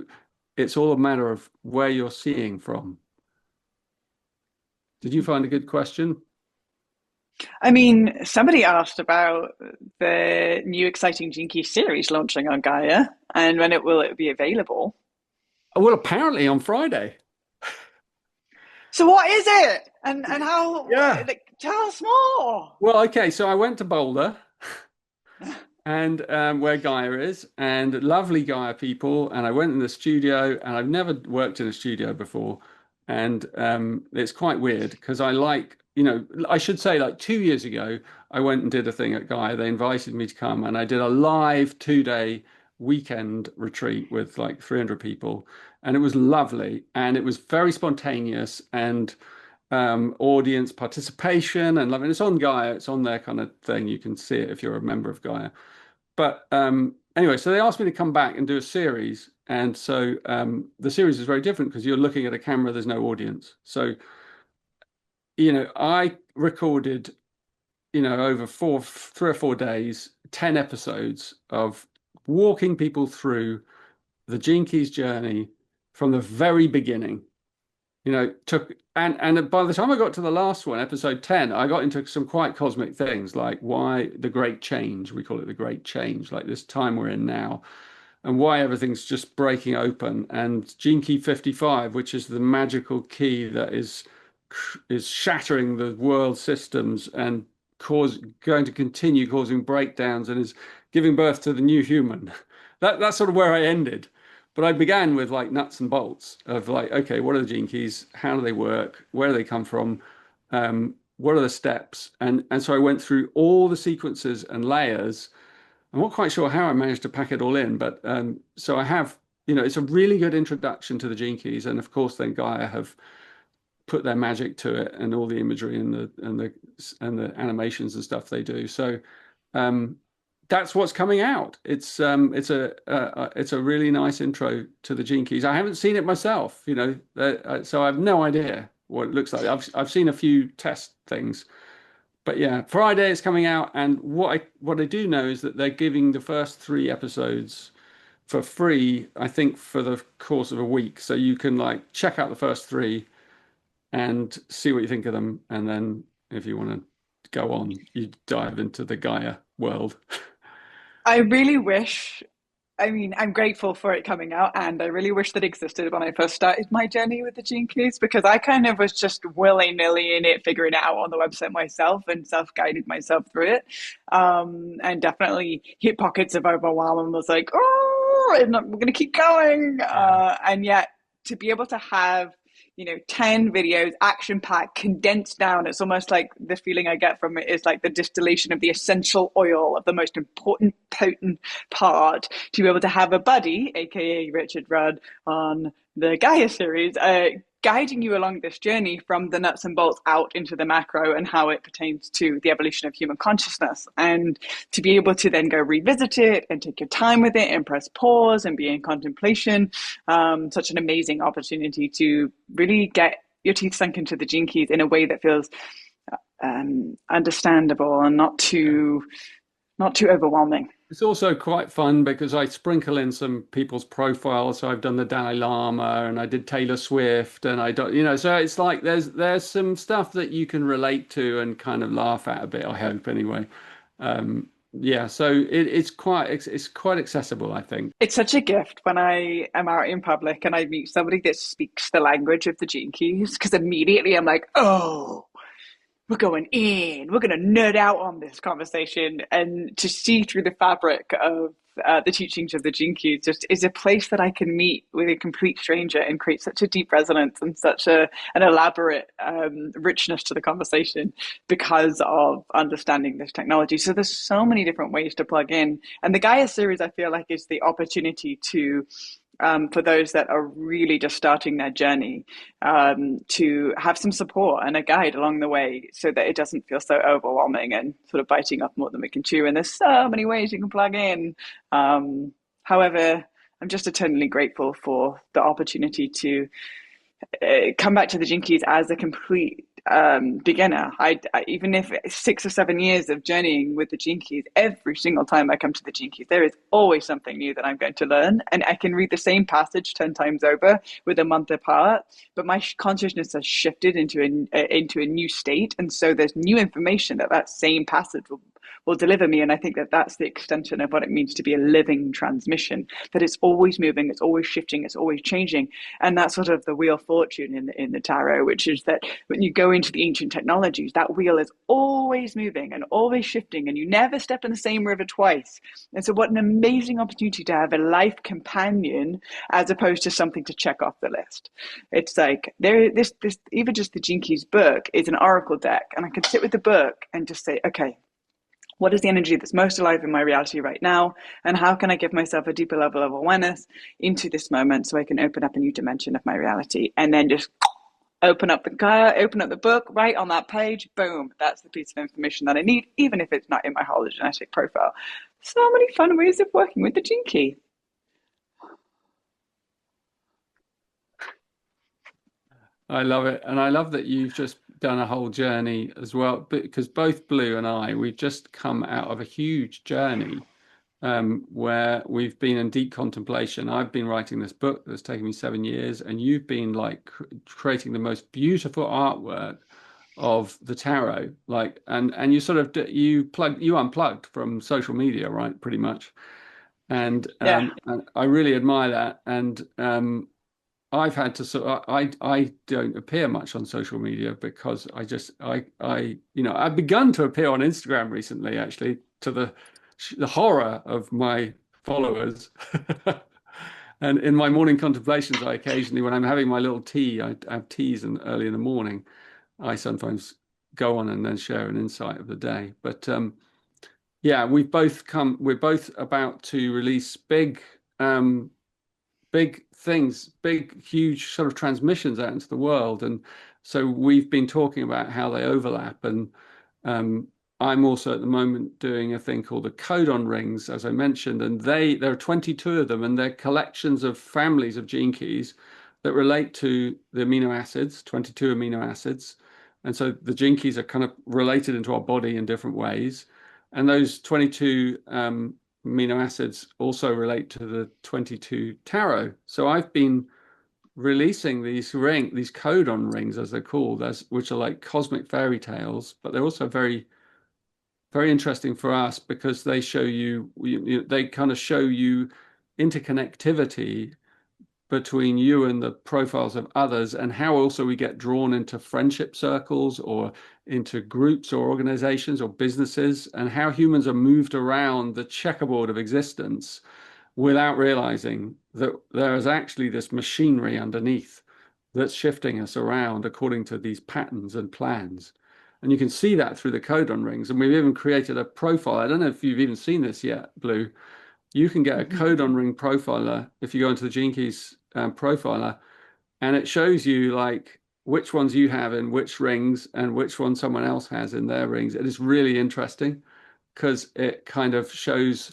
it's all a matter of where you're seeing from. Did you find a good question? I mean, somebody asked about the new exciting Gene Key series launching on Gaia and when it be available. Well, apparently on Friday. So what is it? And how, Yeah. like, tell us more. Well, okay. So I went to Boulder and where Gaia is, and lovely Gaia people. And I went in the studio, and I've never worked in a studio before. And it's quite weird because I should say like 2 years ago, I went and did a thing at Gaia. They invited me to come, and I did a live 2-day weekend retreat with like 300 people. And it was lovely. And it was very spontaneous and audience participation and love. And it's on Gaia, it's on their kind of thing. You can see it if you're a member of Gaia. But anyway, so they asked me to come back and do a series. And so the series is very different because you're looking at a camera, there's no audience. So, I recorded, over 3 or 4 days, 10 episodes of walking people through the Gene Keys journey from the very beginning. Took and by the time I got to the last one, episode 10, I got into some quite cosmic things like why the great change, we call it the great change, like this time we're in now. and why everything's just breaking open. And Gene Key 55, which is the magical key that is shattering the world systems and going to continue causing breakdowns and is giving birth to the new human. That's sort of where I ended. But I began with like nuts and bolts of like, okay, what are the gene keys? How do they work? Where do they come from? What are the steps? And so I went through all the sequences and layers. I'm not quite sure how I managed to pack it all in, but so I have, it's a really good introduction to the gene keys, and of course, then Gaia have put their magic to it and all the imagery and the animations and stuff they do. So um, that's what's coming out. It's a really nice intro to the gene keys. I haven't seen it myself, so I have no idea what it looks like. I've seen a few test things, but yeah, Friday it's coming out, and what I do know is that they're giving the first 3 episodes for free, I think, for the course of a week. So you can like check out the first 3 and see what you think of them, and then if you want to go on, you dive into the Gaia world. I really wish, I mean, I'm grateful for it coming out, and I really wish that existed when I first started my journey with the Gene Keys, because I kind of was just willy-nilly in it, figuring it out on the website myself and self-guided myself through it. And definitely hit pockets of overwhelm and was like, oh, I'm going to keep going. Yeah. And yet to be able to have 10 videos, action packed, condensed down. It's almost like the feeling I get from it is like the distillation of the essential oil of the most important, potent part, to be able to have a buddy, aka Richard Rudd, on the Gaia series, guiding you along this journey from the nuts and bolts out into the macro and how it pertains to the evolution of human consciousness. And to be able to then go revisit it and take your time with it and press pause and be in contemplation, such an amazing opportunity to really get your teeth sunk into the gene keys in a way that feels understandable and not too overwhelming. It's also quite fun because I sprinkle in some people's profiles. So I've done the Dalai Lama and I did Taylor Swift, and I don't, so it's like there's some stuff that you can relate to and kind of laugh at a bit, I hope anyway. Yeah, so it's quite accessible, I think. It's such a gift when I am out in public and I meet somebody that speaks the language of the gene keys, because immediately I'm like, oh, we're going in, we're going to nerd out on this conversation. And to see through the fabric of the teachings of the Gene Keys just is a place that I can meet with a complete stranger and create such a deep resonance and such an elaborate richness to the conversation because of understanding this technology. So there's so many different ways to plug in. And the Gaia series, I feel like, is the opportunity to for those that are really just starting their journey, to have some support and a guide along the way so that it doesn't feel so overwhelming and sort of biting off more than we can chew. And there's so many ways you can plug in. However, I'm just eternally grateful for the opportunity to come back to the Gene Keys as a complete beginner. Even if 6 or 7 years of journeying with the Gene Keys, every single time I come to the Gene Keys, there is always something new that I'm going to learn, and I can read the same passage 10 times over with a month apart. But my consciousness has shifted into a new state, and so there's new information that same passage will deliver me. And I think that that's the extension of what it means to be a living transmission, that it's always moving, it's always shifting, it's always changing. And that's sort of the wheel of fortune in the tarot, which is that when you go into the ancient technologies, that wheel is always moving and always shifting, and you never step in the same river twice. And so what an amazing opportunity to have a life companion as opposed to something to check off the list. It's like this even just the Gene Keys book is an oracle deck, and I can sit with the book and just say, okay, what is the energy that's most alive in my reality right now? And how can I give myself a deeper level of awareness into this moment so I can open up a new dimension of my reality? And then just open up the Gaia, open up the book, right on that page, boom, that's the piece of information that I need, even if it's not in my hologenetic profile. So many fun ways of working with the Gene Key. I love it. And I love that you've just done a whole journey as well, because both Blue and I, we've just come out of a huge journey where we've been in deep contemplation. I've been writing this book that's taken me 7 years, and you've been like creating the most beautiful artwork of the tarot. Like, and you sort of you unplugged from social media, right? Pretty much. Yeah. And I really admire that. And I've had to sort of, I don't appear much on social media because I've begun to appear on Instagram recently, actually, to the horror of my followers. And in my morning contemplations, I occasionally, when I'm having my little tea, I have teas early in the morning. I sometimes go on and then share an insight of the day. But yeah, we're both about to release big things, big, huge sort of transmissions out into the world. And so we've been talking about how they overlap. And um, I'm also at the moment doing a thing called the codon rings, as I mentioned, and there are 22 of them, and they're collections of families of gene keys that relate to the amino acids, 22 amino acids. And so the gene keys are kind of related into our body in different ways. And those 22 amino acids also relate to the 22 tarot. So I've been releasing these codon rings, as they're called, which are like cosmic fairy tales, but they're also very interesting for us because they show they kind of show you interconnectivity between you and the profiles of others, and how also we get drawn into friendship circles or into groups or organizations or businesses, and how humans are moved around the checkerboard of existence without realizing that there is actually this machinery underneath that's shifting us around according to these patterns and plans. And you can see that through the codon rings. And we've even created a profile. I don't know if you've even seen this yet, Blue. You can get a Mhm. codon ring profiler if you go into the Gene Keys profiler, and it shows you like which ones you have in which rings and which one someone else has in their rings. It is really interesting because it kind of shows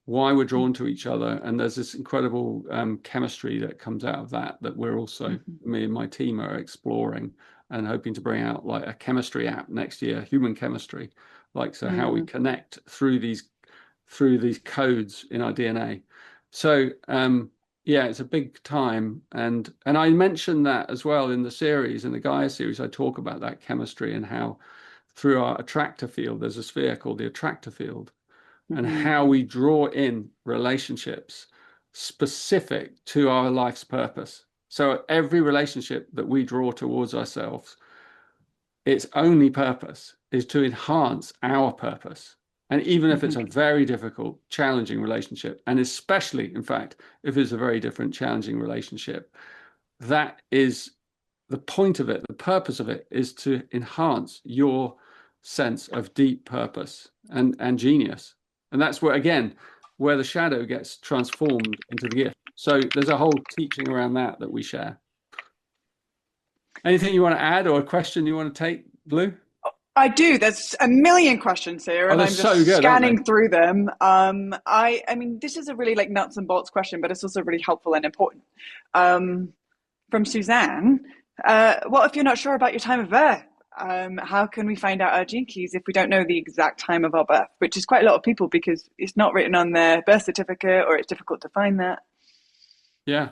why we're drawn to each other. And there's this incredible chemistry that comes out of that we're also, Mhm. me and my team are exploring and hoping to bring out like a chemistry app next year, human chemistry, like so how we Mm. connect through these codes in our DNA. So yeah, it's a big time. And I mentioned that as well in the series, in the Gaia series, I talk about that chemistry and how through our attractor field, there's a sphere called the attractor field, and Mhm. how we draw in relationships specific to our life's purpose. So every relationship that we draw towards ourselves, its only purpose is to enhance our purpose. And even if it's Mhm. a very difficult, challenging relationship, and especially, in fact, if it's a very different, challenging relationship, that is the point of it, the purpose of it is to enhance your sense of deep purpose and genius. And that's where, again, where the shadow gets transformed into the gift. So there's a whole teaching around that we share. Anything you want to add or a question you want to take, Blue? I do. There's a million questions here, Oh, and they're I'm so just good, aren't they? scanning through them. I mean, this is a really like nuts and bolts question, but it's also really helpful and important. Um, from Suzanne, what if you're not sure about your time of birth? How can we find out our gene keys if we don't know the exact time of our birth? Which is quite a lot of people because it's not written on their birth certificate or it's difficult to find that. Yeah.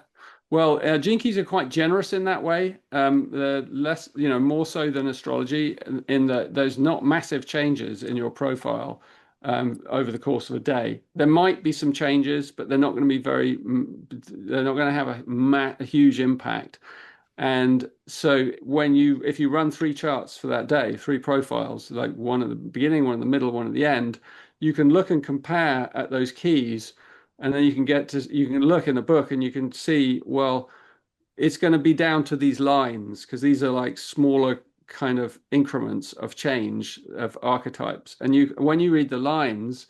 Well, gene keys are quite generous in that way. They're less, more so than astrology, in that there's not massive changes in your profile over the course of a day. There might be some changes, but they're not going to be they're not going to have a huge impact. And so if you run three charts for that day, three profiles, like one at the beginning, one in the middle, one at the end, you can look and compare at those keys, and then you can look in the book and you can see, well, it's going to be down to these lines because these are like smaller kind of increments of change of archetypes. And when you read the lines,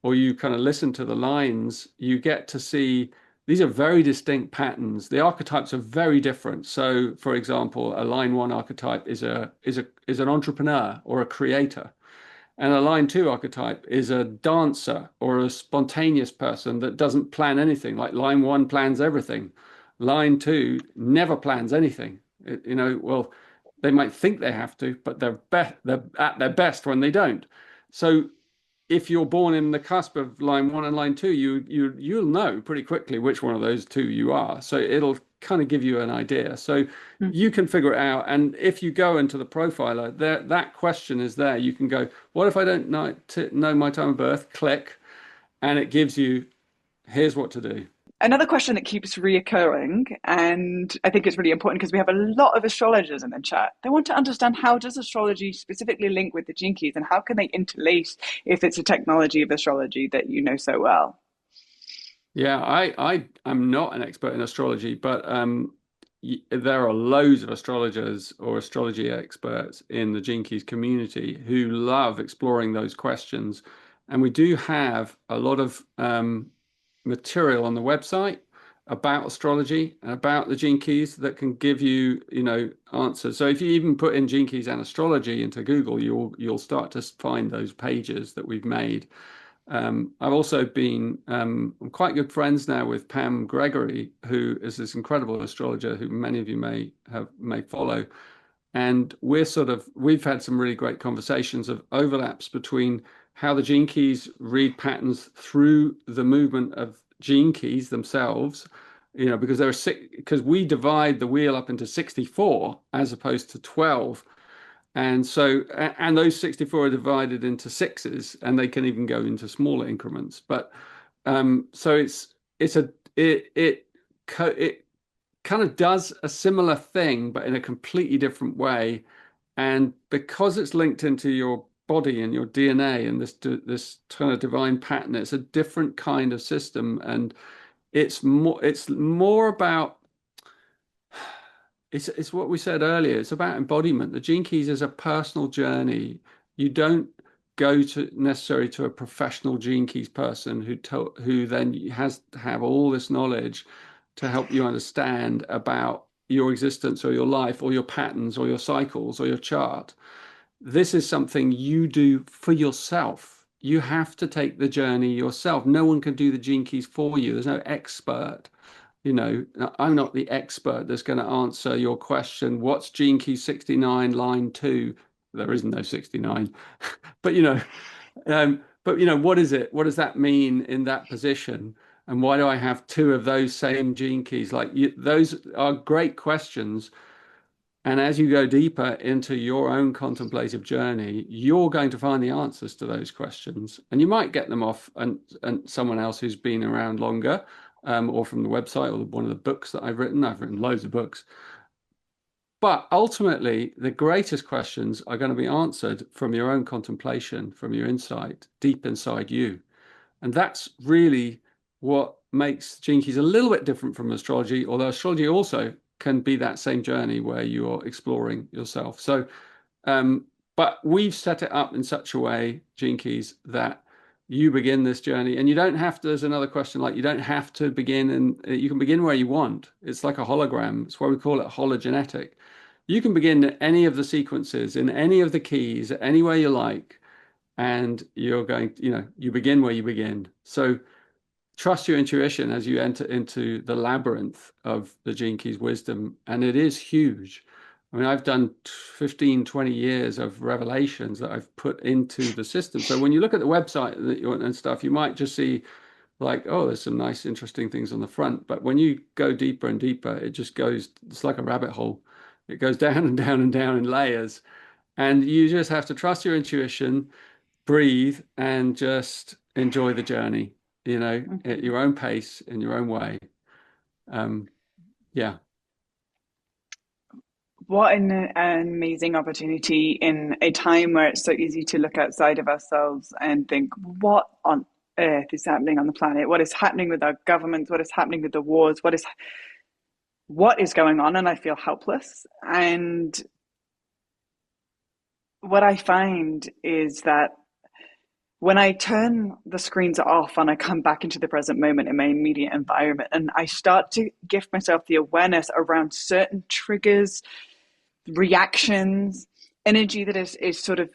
or you kind of listen to the lines, you get to see these are very distinct patterns. The archetypes are very different. So, for example, a line one archetype is an entrepreneur or a creator. And a line two archetype is a dancer or a spontaneous person that doesn't plan anything. Like line one plans everything. Line two never plans anything. Well, they might think they have to, but they're at their best when they don't. So if you're born in the cusp of line one and line two, you'll know pretty quickly which one of those two you are. So it'll kind of give you an idea. So you can figure it out. And if you go into the profiler, that question is there. You can go, what if I don't know my time of birth? Click, and it gives you Here's what to do. Another question that keeps reoccurring, and I think it's really important because we have a lot of astrologers in the chat. They want to understand, how does astrology specifically link with the gene keys, and how can they interlace if it's a technology of astrology that you know so well? Yeah, I'm not an expert in astrology, but there are loads of astrologers or astrology experts in the Gene Keys community who love exploring those questions. And we do have a lot of material on the website about astrology and about the Gene Keys that can give you, answers. So if you even put in Gene Keys and astrology into Google, you'll start to find those pages that we've made. I've also been I'm quite good friends now with Pam Gregory, who is this incredible astrologer who many of you may follow. And we've had some really great conversations of overlaps between how the gene keys read patterns through the movement of gene keys themselves, because because we divide the wheel up into 64 as opposed to 12. And those 64 are divided into sixes, and they can even go into smaller increments. But so it's a it kind of does a similar thing, but in a completely different way. And because it's linked into your body and your DNA and this kind of divine pattern, it's a different kind of system, and it's more about it's what we said earlier. It's about embodiment. The Gene Keys is a personal journey. You don't go to necessarily to a professional Gene Keys person who then has to have all this knowledge to help you understand about your existence or your life or your patterns or your cycles or your chart. This is something you do for yourself. You have to take the journey yourself. No one can do the Gene Keys for you. There's no expert. I'm not the expert that's going to answer your question. What's gene key 69, line 2? There isn't no 69. But what is it? What does that mean in that position? And why do I have two of those same gene keys? Those are great questions. And as you go deeper into your own contemplative journey, you're going to find the answers to those questions. And you might get them off and someone else who's been around longer, or from the website or one of the books that I've written. I've written loads of books. But ultimately, the greatest questions are going to be answered from your own contemplation, from your insight, deep inside you. And that's really what makes Gene Keys a little bit different from astrology, although astrology also can be that same journey where you're exploring yourself. But we've set it up in such a way, Gene Keys, that you begin this journey, and you don't have to. There's another question, like you don't have to begin, and you can begin where you want. It's like a hologram. It's why we call it hologenetic. You can begin any of the sequences in any of the keys, any way you like, and you begin where you begin. So trust your intuition as you enter into the labyrinth of the Gene Keys wisdom. And it is huge. I mean, I've done 15, 20 years of revelations that I've put into the system. So when you look at the website and stuff, you might just see like, oh, there's some nice, interesting things on the front. But when you go deeper and deeper, it just goes, it's like a rabbit hole. It goes down and down and down in layers. And you just have to trust your intuition, breathe, and just enjoy the journey, at your own pace, in your own way. Yeah. What an amazing opportunity in a time where it's so easy to look outside of ourselves and think, what on earth is happening on the planet? What is happening with our governments? What is happening with the wars? What is going on? And I feel helpless. And what I find is that when I turn the screens off and I come back into the present moment in my immediate environment, and I start to gift myself the awareness around certain triggers, reactions, energy that is sort of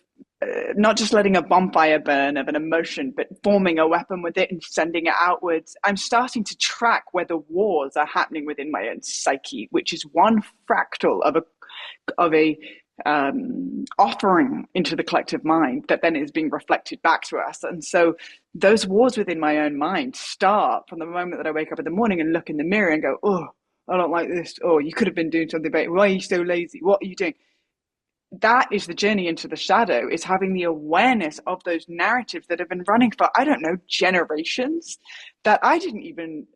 not just letting a bonfire burn of an emotion, but forming a weapon with it and sending it outwards. I'm starting to track where the wars are happening within my own psyche, which is one fractal of a offering into the collective mind that then is being reflected back to us. And so those wars within my own mind start from the moment that I wake up in the morning and look in the mirror and go, oh, I don't like this. Oh, you could have been doing something about it. Why are you so lazy? What are you doing? that is the journey into the shadow, is having the awareness of those narratives that have been running for, I don't know, generations, that I didn't even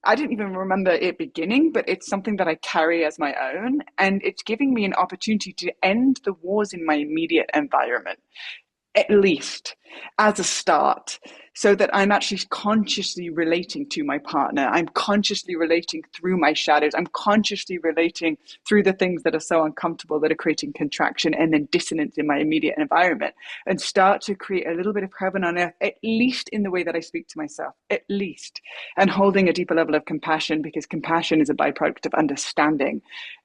remember it beginning, but it's something that I carry as my own, and it's giving me an opportunity to end the wars in my immediate environment, at least as a start, so that I'm actually consciously relating to my partner. I'm consciously relating through my shadows. I'm consciously relating through the things that are so uncomfortable, that are creating contraction and then dissonance in my immediate environment, and start to create a little bit of heaven on earth, at least in the way that I speak to myself, at least, and holding a deeper level of compassion, because compassion is a byproduct of understanding.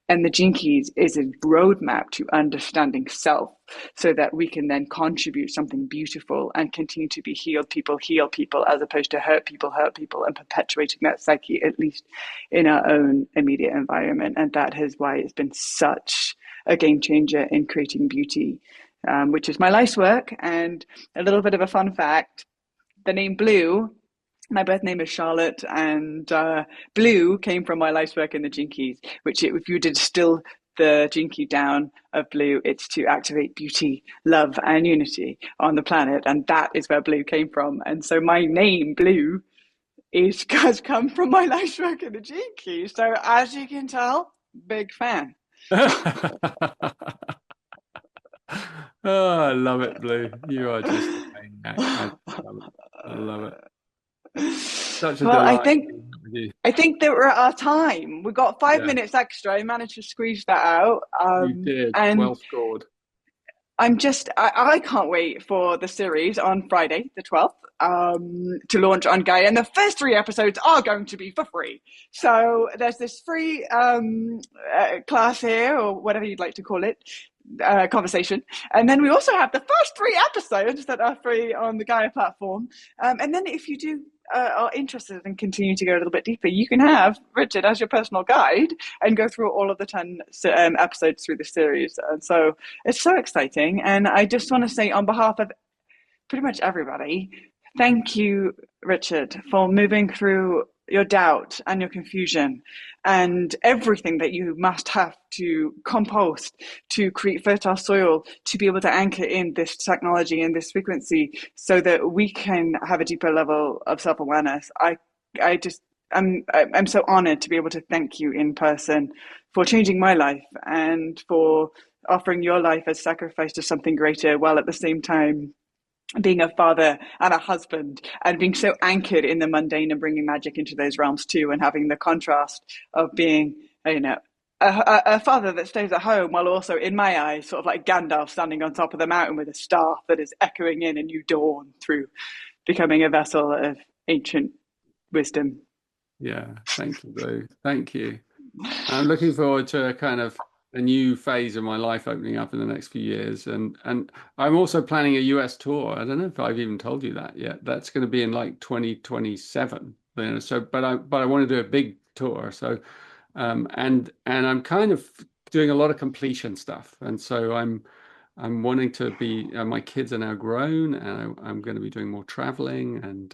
And the Gene Keys is a roadmap to understanding self, so that we can then contribute something beautiful and continue to be heal people, as opposed to hurt people, and perpetuating that psyche, at least in our own immediate environment. And that is why it's been such a game changer in creating beauty, which is my life's work. And a little bit of a fun fact, the name Blue, my birth name is Charlotte, and Blue came from my life's work in the Gene Keys, which, if you did distill the Gene Key down of Blue, it's to activate beauty, love, and unity on the planet. And that is where Blue came from. And so my name, Blue, has come from my life's work in the Gene Keys. So as you can tell, big fan. Oh, I love it, Blue. You are just a maniac. I love it. I love it. Such a Well, I delight think being with you. I think that we're at our time. We've got five Yeah, minutes extra. I managed to squeeze that out. you did. And Well scored. I can't wait for the series on Friday, the 12th, to launch on Gaia. And the first three episodes are going to be for free. So there's this free class here, or whatever you'd like to call it, conversation. And then we also have the first three episodes that are free on the Gaia platform. And then if you do are interested and continue to go a little bit deeper, you can have Richard as your personal guide and go through all of the 10 episodes through the series. And so it's so exciting. And I just want to say, on behalf of pretty much everybody, thank you, Richard, for moving through your doubt and your confusion and everything that you must have to compost, to create fertile soil, to be able to anchor in this technology and this frequency, so that we can have a deeper level of self-awareness. I just I'm so honored to be able to thank you in person for changing my life and for offering your life as sacrifice to something greater, while at the same time being a father and a husband, and being so anchored in the mundane and bringing magic into those realms too, and having the contrast of being, a father that stays at home, while also, in my eyes, sort of like Gandalf standing on top of the mountain with a staff that is echoing in a new dawn through becoming a vessel of ancient wisdom. Yeah, thank you, Blue. Thank you. I'm looking forward to a kind of a new phase of my life opening up in the next few years, and I'm also planning a US tour. I don't know if I've even told you that yet. That's going to be in like 2027. So, but I want to do a big tour. So, and I'm kind of doing a lot of completion stuff, and so I'm wanting to be. My kids are now grown, and I'm going to be doing more traveling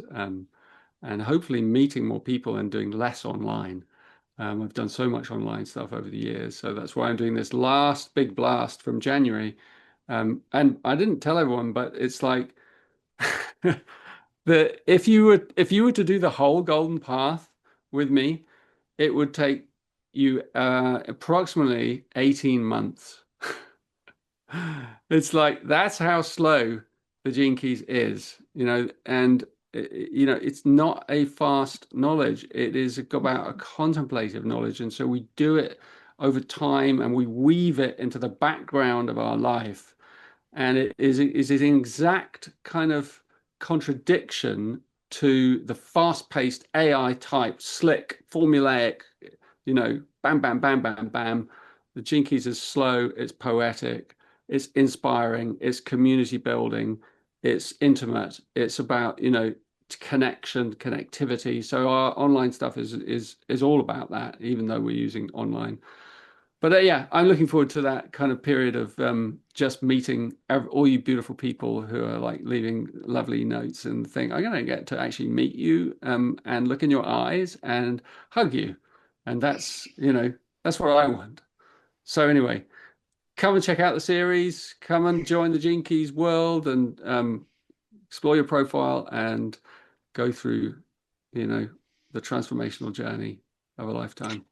and hopefully meeting more people and doing less online. I've done so much online stuff over the years, so that's why I'm doing this last big blast from January. And I didn't tell everyone, but it's like the if you were to do the whole Golden Path with me, it would take you approximately 18 months. It's like that's how slow the Gene Keys is, and it's not a fast knowledge. It is about a contemplative knowledge, and so we do it over time, and we weave it into the background of our life, and it is an exact kind of contradiction to the fast-paced AI type, slick, formulaic, bam, bam, bam, bam, bam. The Gene Keys is slow, it's poetic, it's inspiring, it's community building, it's intimate, it's about, connection, connectivity. So our online stuff is all about that, even though we're using online. But yeah, I'm looking forward to that kind of period of just meeting all you beautiful people who are like leaving lovely notes and think, I'm going to get to actually meet you and look in your eyes and hug you. And that's what I want. So anyway, come and check out the series. Come and join the Gene Keys world and explore your profile and go through, the transformational journey of a lifetime.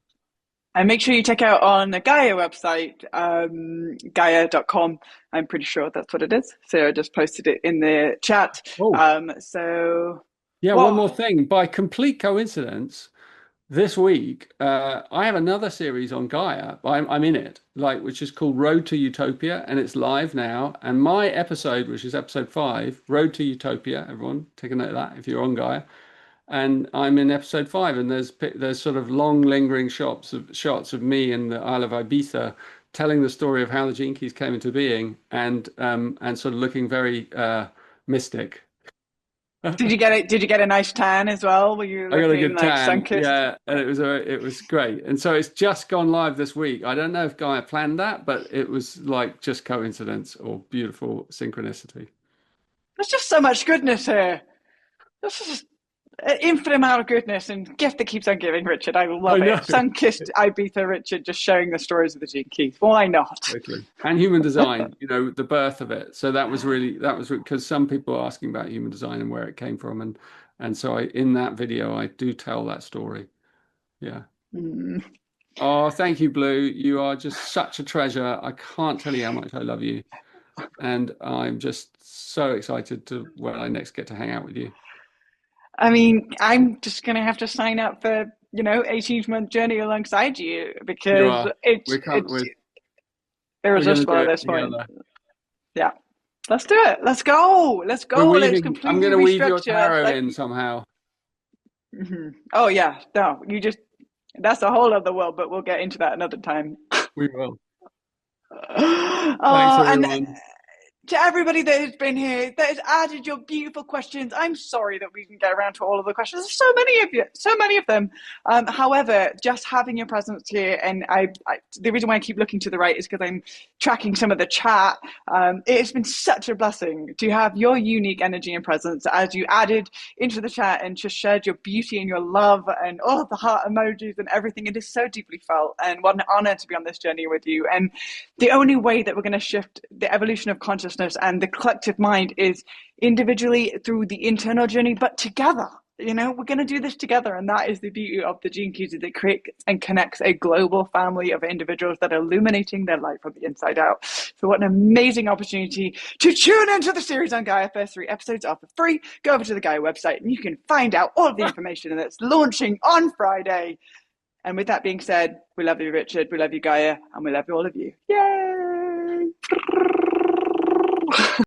And make sure you check out on the Gaia website, Gaia.com. I'm pretty sure that's what it is. So I just posted it in the chat. Oh, So yeah, one what more thing. By complete coincidence, this week, I have another series on Gaia. I'm in it, which is called Road to Utopia, and it's live now. And my episode, which is episode 5, Road to Utopia. Everyone, take a note of that if you're on Gaia. And I'm in episode 5, and there's sort of long, lingering shots of me in the Isle of Ibiza, telling the story of how the Gene Keys came into being, and sort of looking very mystic. did you get it? Did you get a nice tan as well? Were you I got a looking good like tan, sun-kissed? yeah, and it was great. And so it's just gone live this week. I don't know if Gaia planned that, but it was like just coincidence or beautiful synchronicity. There's just so much goodness here. This is an infinite amount of goodness and gift that keeps on giving, Richard. I I love know. it. Sun-kissed Ibiza Richard just sharing the stories of the Gene Keys. Why not? Totally. And human design, the birth of it. So that was because some people are asking about human design and where it came from, and so in that video I do tell that story. Yeah. Mm. Oh, thank you, Blue. You are just such a treasure. I can't tell you how much I love you, and I'm just so excited to when I next get to hang out with you. I mean, I'm just going to have to sign up for, 18-month journey alongside you You because are. it's We can't. it's We're going to irresistible do at it this point. together. Yeah. Let's do it. Let's go. Let's We're go. Let's weaving. I'm completely going to weave your restructure. tarot Like, in somehow. oh yeah, no, that's a whole other world, but we'll get into that another time. We will. Thanks, And everyone. to everybody that has been here, that has added your beautiful questions. I'm sorry that we didn't get around to all of the questions. There's so many of you, so many of them. However, just having your presence here, and the reason why I keep looking to the right is because I'm tracking some of the chat. It has been such a blessing to have your unique energy and presence as you added into the chat and just shared your beauty and your love and all of the heart emojis and everything. It is so deeply felt, and what an honor to be on this journey with you. And the only way that we're going to shift the evolution of consciousness and the collective mind is individually through the internal journey, but together. We're going to do this together, and that is the beauty of the Gene Keys, that it creates and connects a global family of individuals that are illuminating their life from the inside out. So what an amazing opportunity to tune into the series on Gaia. First 3 episodes are for free. Go over to the Gaia website and you can find out all of the information, and it's launching on Friday. And with that being said, we love you, Richard, we love you, Gaia, and we love all of you. Yay!